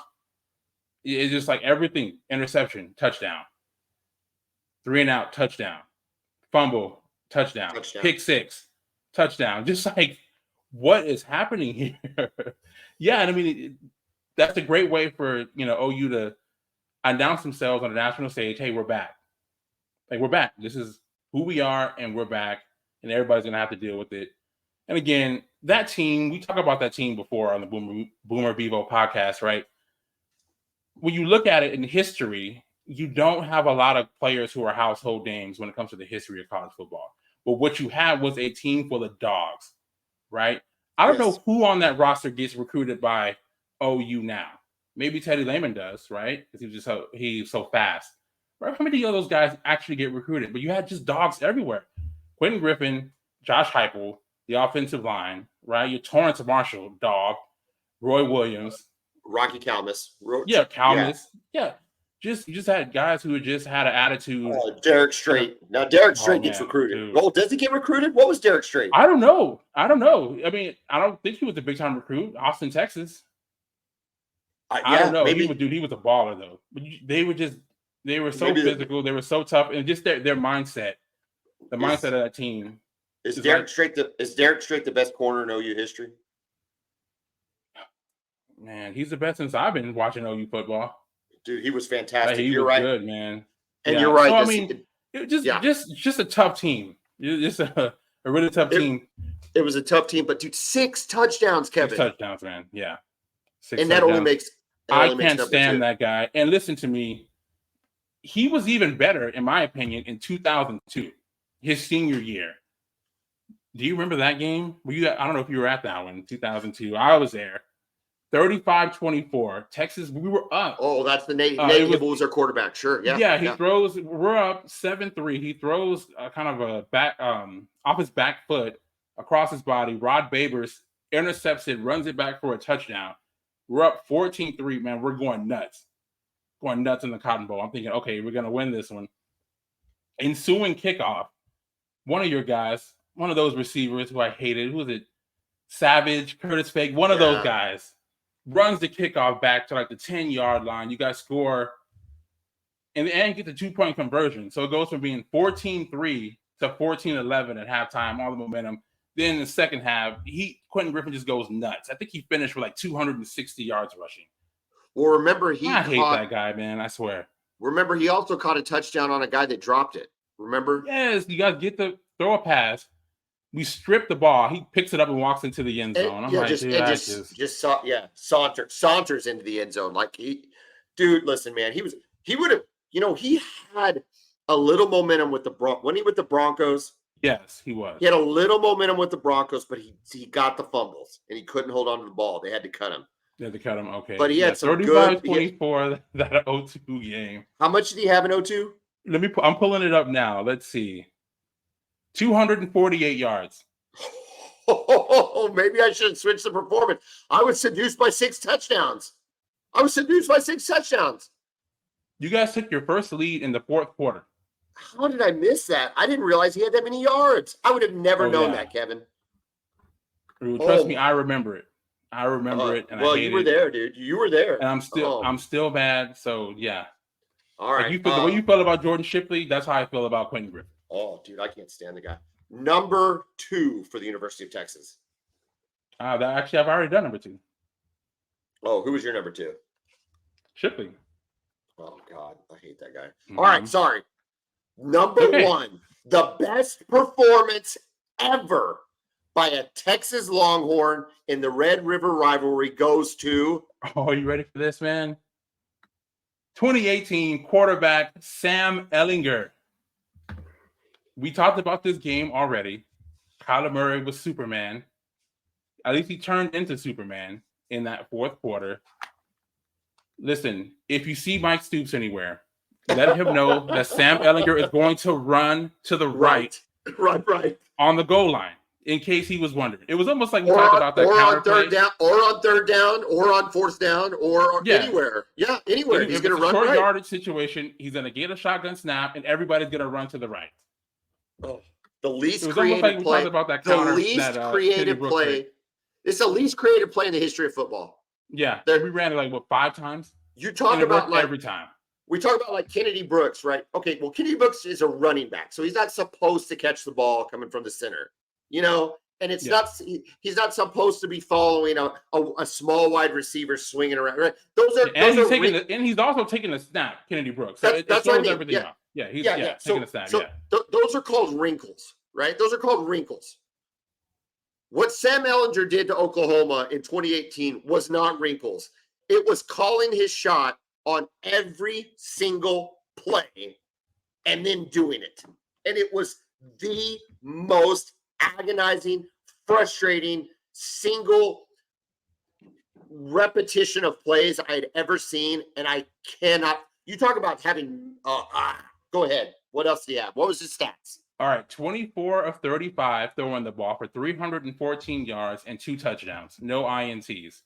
B: it's just like everything, interception, touchdown, 3-and-out, touchdown, fumble, touchdown, pick 6, touchdown. Just like, what is happening here? Yeah, and that's a great way for OU to announce themselves on the national stage. Hey, we're back. Like, we're back. This is who we are, and we're back, and everybody's gonna have to deal with it. And again, that team, we talked about that team before on the Boomer Bevo podcast, right? When you look at it in history, you don't have a lot of players who are household names when it comes to the history of college football. But what you had was a team full of dogs, right? I don't know who on that roster gets recruited by OU now. Maybe Teddy Lehman does, right? Because he's so fast. Right? How many of those guys actually get recruited? But you had just dogs everywhere. Quentin Griffin, Josh Heupel, the offensive line, right? Your Torrance Marshall, dog. Roy Williams.
A: Rocky Kalmus.
B: Kalmus. Yeah. You just had guys who just had an attitude.
A: Derek Strait. Now Derek Strait gets recruited. Dude. Does he get recruited? What was Derek Strait?
B: I don't know. I don't think he was a big time recruit. Austin, Texas. I don't know. Maybe. He was a baller though. But they were so physical. They were so tough, and just their mindset, the mindset of that team.
A: Is Derek Strait the best corner in OU history?
B: Man, he's the best since I've been watching OU football.
A: Dude, he was fantastic.
B: You're right. Good, man.
A: And you're right.
B: So, just a tough team. Just a really tough team.
A: It was a tough team, but dude, 6 touchdowns, Kevin.
B: 6 touchdowns, man. Yeah. 6
A: and
B: touchdowns.
A: That only makes.
B: I can't stand that guy. And listen to me. He was even better, in my opinion, in 2002, his senior year. Do you remember that game? I don't know if you were at that one, 2002. I was there. 35-24. Texas, we were up.
A: Oh, that's the Nate Hibble was our quarterback. Sure. Yeah.
B: Yeah, he throws. We're up 7-3. He throws kind of a back off his back foot, across his body. Rod Babers intercepts it, runs it back for a touchdown. We're up 14-3, man. We're going nuts. Going nuts in the Cotton Bowl. I'm thinking, okay, we're going to win this one. Ensuing kickoff, one of your guys, one of those receivers who I hated, who was it? Savage, Curtis Fake, one of those guys runs the kickoff back to like the 10-yard line. You guys score in the end, get the 2-point conversion. So it goes from being 14-3 to 14-11 at halftime, all the momentum. Then in the second half, Quentin Griffin just goes nuts. I think he finished with like 260 yards rushing.
A: Well, remember
B: I hate that guy, man. I swear.
A: Remember, he also caught a touchdown on a guy that dropped it. Remember?
B: Yes, you guys throw a pass. We strip the ball. He picks it up and walks into the end zone.
A: Saunters into the end zone. Like listen, man, he would have. He had a little momentum with the Broncos.
B: Yes, he was.
A: He had a little momentum with the Broncos, but he got the fumbles and he couldn't hold on to the ball. They had to cut him.
B: Okay.
A: But he had some 35-24
B: that 0-2 game.
A: How much did he have in 0-2?
B: I'm pulling it up now. Let's see. 248 yards.
A: Oh, maybe I should switch the performance. I was seduced by 6 touchdowns.
B: You guys took your first lead in the fourth quarter.
A: How did I miss that? I didn't realize he had that many yards. I would have never known that, Kevin.
B: Trust me, I remember it. And
A: you were there, dude. You were there.
B: And I'm still mad. So yeah.
A: All right.
B: The way you feel about Jordan Shipley, that's how I feel about Quentin Griffin.
A: Oh, dude, I can't stand the guy. Number 2 for the University of Texas.
B: I've already done number 2.
A: Oh, who was your number 2?
B: Shipley.
A: Oh God, I hate that guy.
B: Mm-hmm.
A: All right, sorry. Number 1, the best performance ever by a Texas Longhorn in the Red River rivalry goes to.
B: Oh, you ready for this, man? 2018 quarterback Sam Ehlinger. We talked about this game already. Kyler Murray was Superman. At least he turned into Superman in that fourth quarter. Listen, if you see Mike Stoops anywhere, let him know that Sam Ehlinger is going to run to the right on the goal line, in case he was wondering. It was almost like we talked about that
A: on third down, or on fourth down, or anywhere. Yeah, anywhere. He's going to run
B: short yardage situation. He's going to get a shotgun snap, and everybody's going to run to the right.
A: Oh, the least creative play. It's the least creative play in the history of football.
B: Yeah, we ran it 5 times.
A: You talk about
B: every time.
A: We talk about Kennedy Brooks, right? Okay, well, Kennedy Brooks is a running back, so he's not supposed to catch the ball coming from the center, and it's not. He's not supposed to be following a small wide receiver swinging around. Right?
B: He's also taking a snap, Kennedy Brooks. So
A: that's what I mean.
B: Everything up. Yeah, he's taking a snap.
A: Those are called wrinkles, right? Those are called wrinkles. What Sam Ehlinger did to Oklahoma in 2018 was not wrinkles. It was calling his shot on every single play and then doing it. And it was the most agonizing, frustrating, single repetition of plays I had ever seen. And I cannot. You talk about having. Go ahead. What else do you have? What was his stats?
B: All right, 24 of 35 throwing the ball for 314 yards and 2 touchdowns. No INTs.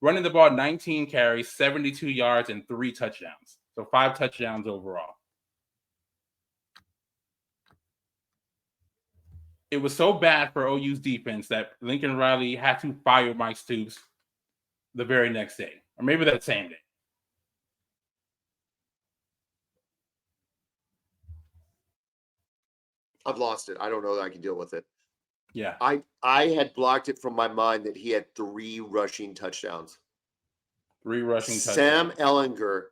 B: Running the ball 19 carries, 72 yards, and 3 touchdowns. So 5 touchdowns overall. It was so bad for OU's defense that Lincoln Riley had to fire Mike Stoops the very next day, or maybe that same day.
A: I've lost it. I don't know that I can deal with it.
B: Yeah.
A: I had blocked it from my mind that he had 3 rushing touchdowns.
B: 3 rushing touchdowns.
A: Sam Ehlinger,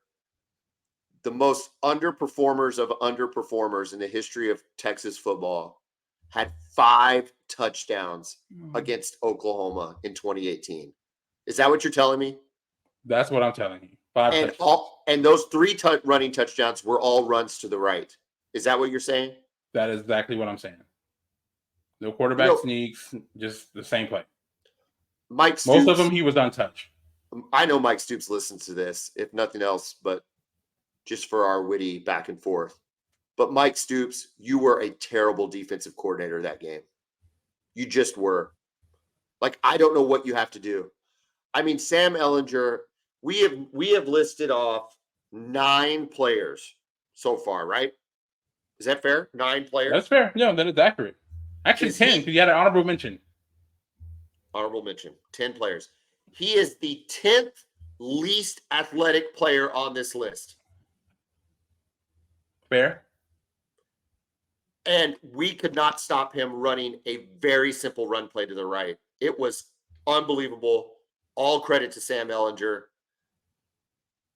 A: the most underperformers of underperformers in the history of Texas football, had 5 touchdowns against Oklahoma in 2018. Is that what you're telling me?
B: That's what I'm telling you. 5 touchdowns.
A: And those 3 running touchdowns were all runs to the right. Is that what you're saying?
B: That is exactly what I'm saying. No quarterback sneaks, just the same play.
A: Mike Stoops,
B: most of them he was untouched.
A: I know Mike Stoops listens to this, if nothing else, but just for our witty back and forth. But Mike Stoops, you were a terrible defensive coordinator that game. You just were. Like, I don't know what you have to do. I mean, Sam Ellinger, we have listed off 9 players so far, right? Is that fair? 9 players?
B: That's fair. No, that is accurate. Actually, 10, because you had an honorable mention.
A: Honorable mention, 10 players. He is the 10th least athletic player on this list.
B: Fair.
A: And we could not stop him running a very simple run play to the right. It was unbelievable. All credit to Sam Ellinger.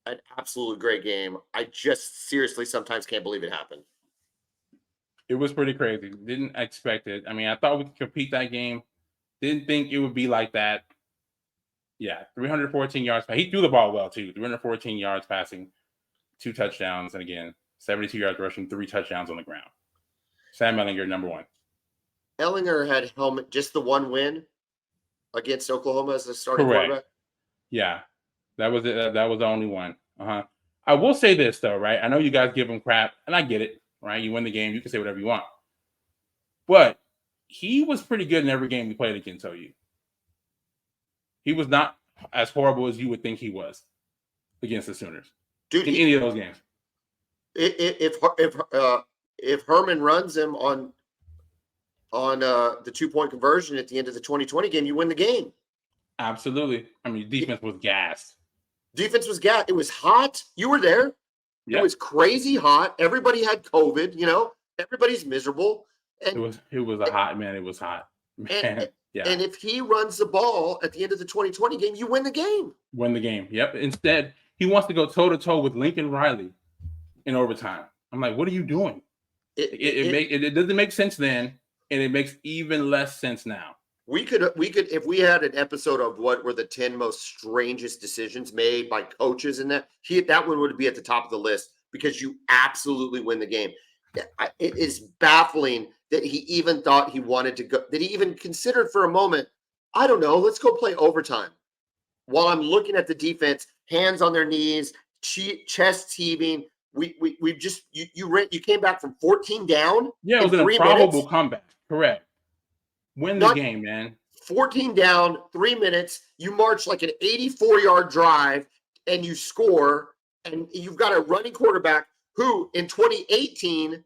A: An absolutely great game. I just seriously sometimes can't believe it happened.
B: It was pretty crazy. Didn't expect it. I mean, I thought we could compete that game. Didn't think it would be like that. Yeah, 314 yards. He threw the ball well, too. 314 yards passing, 2 touchdowns, and again, 72 yards rushing, 3 touchdowns on the ground. Sam Ellinger, number 1.
A: Ellinger had helmet just the one win against Oklahoma as the starting quarterback.
B: Yeah, that was it. That was the only one. I will say this though, right? I know you guys give him crap, and I get it. Right? You win the game, you can say whatever you want. But he was pretty good in every game we played against OU. He was not as horrible as you would think he was against the Sooners.
A: Dude,
B: in any of those games.
A: If Herman runs him on the 2-point conversion at the end of the 2020 game, you win the game.
B: Absolutely. I mean, defense was gassed.
A: Defense was gassed. It was hot. You were there. Yep. It was crazy hot. Everybody had COVID. Everybody's miserable. And
B: it was a hot man. It was hot. Man.
A: And if he runs the ball at the end of the 2020 game, you win the game.
B: Win the game. Yep. Instead, he wants to go toe to toe with Lincoln Riley in overtime. I'm like, what are you doing? It doesn't make sense then, and it makes even less sense now.
A: We could, if we had an episode of what were the 10 most strangest decisions made by coaches in that one would be at the top of the list because you absolutely win the game. It is baffling that he even thought he wanted to go, that he even considered for a moment, I don't know, let's go play overtime. While I'm looking at the defense, hands on their knees, chest heaving. You came back from 14 down.
B: Yeah, it was an improbable comeback. Correct. Win the game, man.
A: 14 down, 3 minutes. You march like an 84-yard drive and you score. And you've got a running quarterback who in 2018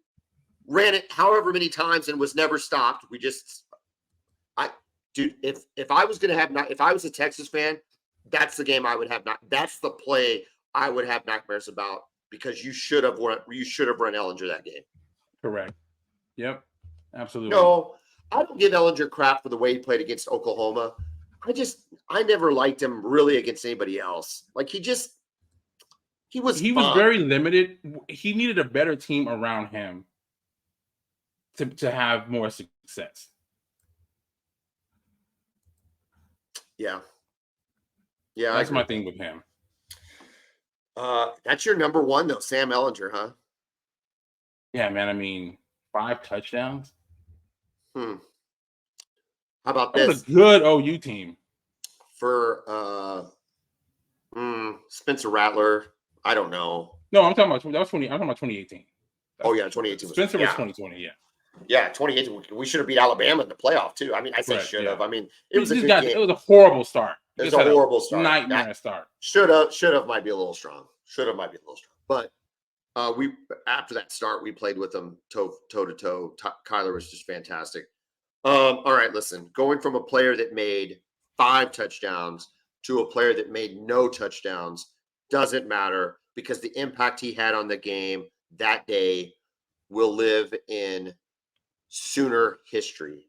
A: ran it however many times and was never stopped. If I was a Texas fan, that's the game I would have. That's the play I would have nightmares about because you should have run Ellinger that game.
B: Correct. Yep. Absolutely.
A: No, I don't give Ellinger crap for the way he played against Oklahoma. I never liked him really against anybody else. Like he was
B: very limited. He needed a better team around him to have more success.
A: Yeah.
B: That's my thing with him.
A: That's your number 1 though, Sam Ellinger, huh?
B: Yeah, man. I mean, 5 touchdowns.
A: How about
B: this?
A: That was
B: a good OU team.
A: For Spencer Rattler. I don't know.
B: No, I'm talking about 2018.
A: Oh yeah, 2018.
B: Spencer was 2020. Yeah.
A: Yeah, 2018. We should have beat Alabama in the playoff too. I mean, I say should have. I mean,
B: it was a good game. It was a horrible start.
A: It was a horrible start.
B: Nightmare start.
A: Should have might be a little strong. But we after that start, we played with them toe to toe. Kyler was just fantastic. All right, listen. Going from a player that made 5 touchdowns to a player that made no touchdowns doesn't matter because the impact he had on the game that day will live in Sooner history.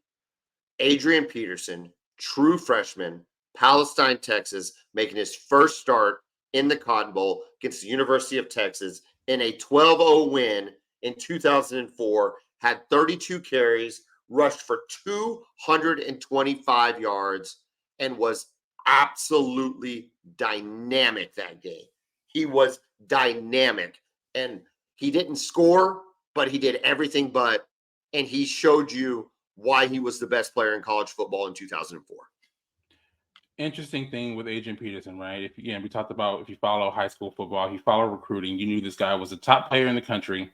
A: Adrian Peterson, true freshman, Palestine, Texas, making his first start in the Cotton Bowl against the University of Texas in a 12-0 win in 2004, had 32 carries, rushed for 225 yards, and was absolutely dynamic that game. He was dynamic, and he didn't score, but he did everything but, and he showed you why he was the best player in college football in 2004.
B: Interesting thing with Adrian Peterson, right? We talked about if you follow high school football, you follow recruiting, you knew this guy was the top player in the country.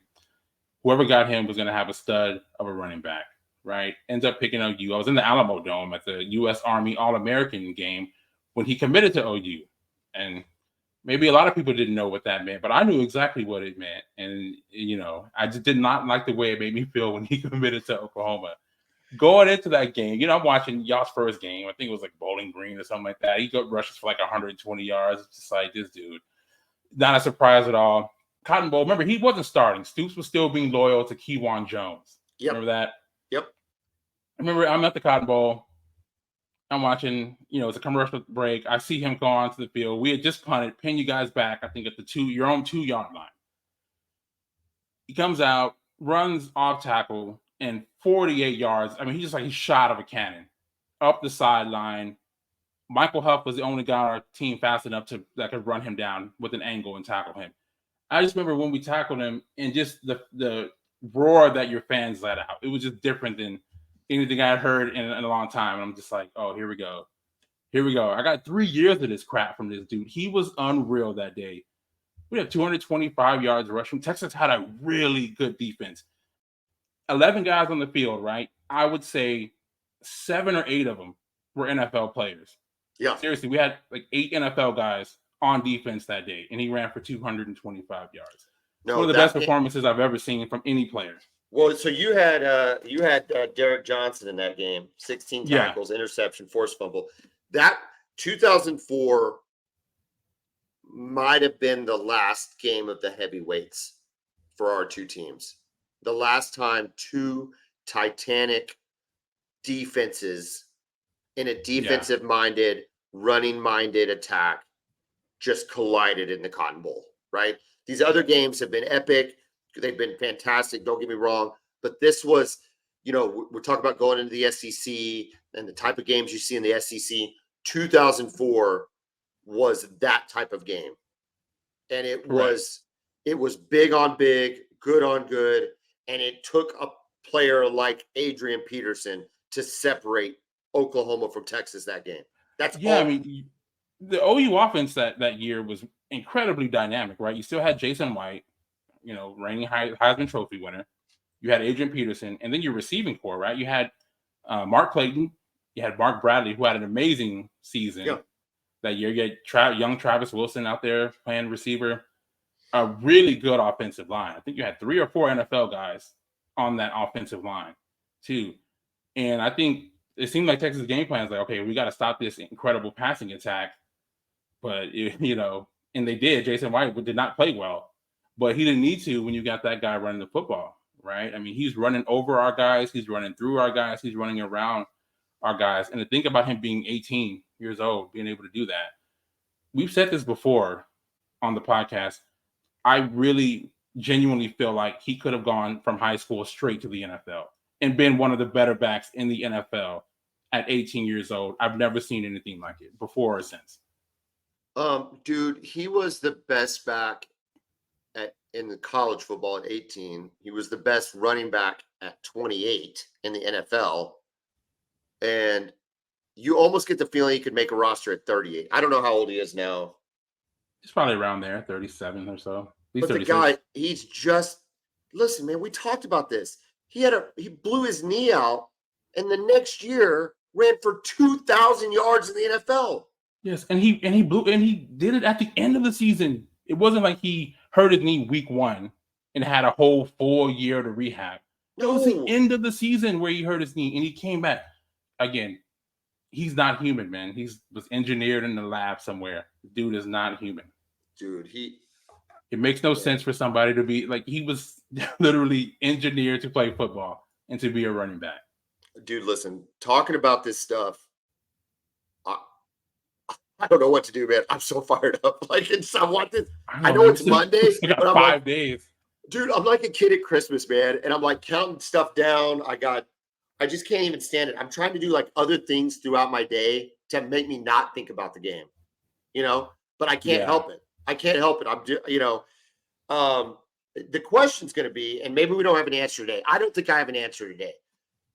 B: Whoever got him was going to have a stud of a running back. right? Ends up picking OU. I was in the Alamo Dome at the U.S. Army All-American game when he committed to OU. And maybe a lot of people didn't know what that meant, but I knew exactly what it meant. And, I just did not like the way it made me feel when he committed to Oklahoma. Going into that game, I'm watching y'all's first game. I think it was like Bowling Green or something like that. He rushes for like 120 yards. It's just like, this dude. Not a surprise at all. Cotton Bowl, remember, he wasn't starting. Stoops was still being loyal to Kewan Jones.
A: Yep.
B: Remember that?
A: Yep.
B: I remember I'm at the Cotton Bowl. I'm watching, it's a commercial break. I see him go onto the field. We had just punted, pin you guys back, I think, at your own 2-yard line. He comes out, runs off tackle, and 48 yards. I mean, he shot of a cannon up the sideline. Michael Huff was the only guy on our team fast enough that could run him down with an angle and tackle him. I just remember when we tackled him and just the roar that your fans let out. It was just different than anything I had heard in a long time. And I'm just like, oh, here we go. Here we go. I got 3 years of this crap from this dude. He was unreal that day. We had 225 yards rushing. Texas had a really good defense. 11 guys on the field, right? I would say 7 or 8 of them were NFL players.
A: Yeah.
B: Seriously, we had like 8 NFL guys on defense that day, and he ran for 225 yards.
A: No,
B: one of the best performances I've ever seen from any player.
A: Well, so you had Derek Johnson in that game, 16 tackles, interception, forced fumble. That 2004 might have been the last game of the heavyweights for our two teams. The last time two titanic defenses in a defensive-minded, running-minded attack just collided in the Cotton Bowl, right? These other games have been epic. They've been fantastic. Don't get me wrong. But this was, we're talking about going into the SEC and the type of games you see in the SEC. 2004 was that type of game. And it was big on big, good on good. And it took a player like Adrian Peterson to separate Oklahoma from Texas that game. That's all.
B: I mean, the OU offense that year was incredibly dynamic, right? You still had Jason White, reigning Heisman Trophy winner. You had Adrian Peterson, and then your receiving core, right? You had Mark Clayton. You had Mark Bradley, who had an amazing season that year. You had young Travis Wilson out there playing receiver. A really good offensive line. I think you had 3 or 4 NFL guys on that offensive line, too. And I think it seemed like Texas' game plan is like, okay, we got to stop this incredible passing attack. But, and they did. Jason White did not play well. But he didn't need to when you got that guy running the football, right? I mean, he's running over our guys. He's running through our guys. He's running around our guys. And to think about him being 18 years old, being able to do that. We've said this before on the podcast. I really genuinely feel like he could have gone from high school straight to the NFL and been one of the better backs in the NFL at 18 years old. I've never seen anything like it before or since.
A: Dude, he was the best back in the college football at 18. He was the best running back at 28 in the NFL. And you almost get the feeling he could make a roster at 38. I don't know how old he is now.
B: He's probably around there, 37 or so.
A: But 36. The guy, he's just listen, man. We talked about this. He blew his knee out, and the next year ran for 2,000 yards in the NFL.
B: Yes, and he did it at the end of the season. It wasn't like he hurt his knee week 1 and had a whole full year to rehab. No. It was the end of the season where he hurt his knee, and he came back. Again, he's not human, man. He was engineered in the lab somewhere. The dude is not human.
A: Dude,
B: it makes no sense for somebody to be like, he was literally engineered to play football and to be a running back.
A: Dude, listen, talking about this stuff, I don't know what to do, man. I'm so fired up. I know it's Monday,
B: but I'm 5 days.
A: Dude, I'm like a kid at Christmas, man. And I'm like counting stuff down. I just can't even stand it. I'm trying to do like other things throughout my day to make me not think about the game, but I can't help it. I can't help it. The question's going to be, and maybe we don't have an answer today. I don't think I have an answer today,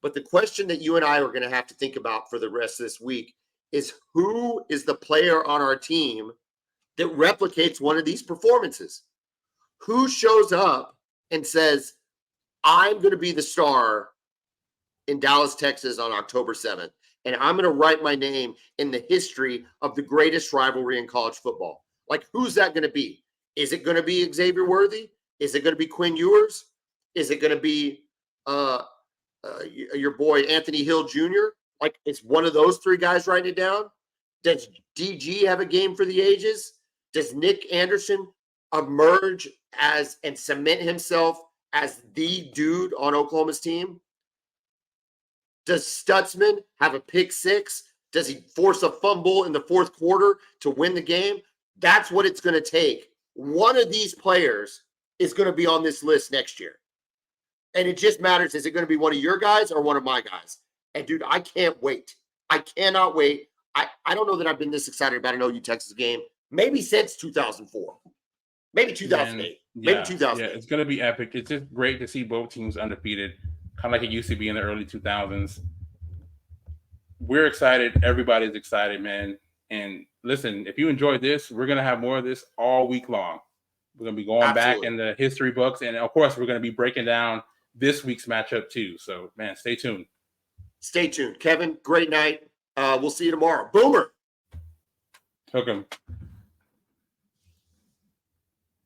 A: but the question that you and I are going to have to think about for the rest of this week is, who is the player on our team that replicates one of these performances? Who shows up and says, I'm going to be the star in Dallas, Texas on October 7th. And I'm going to write my name in the history of the greatest rivalry in college football. Like, who's that going to be? Is it going to be Xavier Worthy? Is it going to be Quinn Ewers? Is it going to be your boy Anthony Hill Jr.? Like, it's one of those three guys writing it down. Does DG have a game for the ages? Does Nick Anderson emerge as and cement himself as the dude on Oklahoma's team? Does Stutzman have a pick six? Does he force a fumble in the fourth quarter to win the game? That's what it's going to take. One of these players is going to be on this list next year. And it just matters, is it going to be one of your guys or one of my guys? And, dude, I can't wait. I cannot wait. I don't know that I've been this excited about an OU Texas game maybe since 2004. Maybe 2008. Maybe 2008.
B: Yeah, it's going to be epic. It's just great to see both teams undefeated, kind of like it used to be in the early 2000s. We're excited. Everybody's excited, man. And listen, if you enjoyed this, we're going to have more of this all week long. We're going to be going back in the history books. And, of course, we're going to be breaking down this week's matchup, too. So, man, stay tuned.
A: Stay tuned. Kevin, great night. We'll see you tomorrow. Boomer.
B: Took him.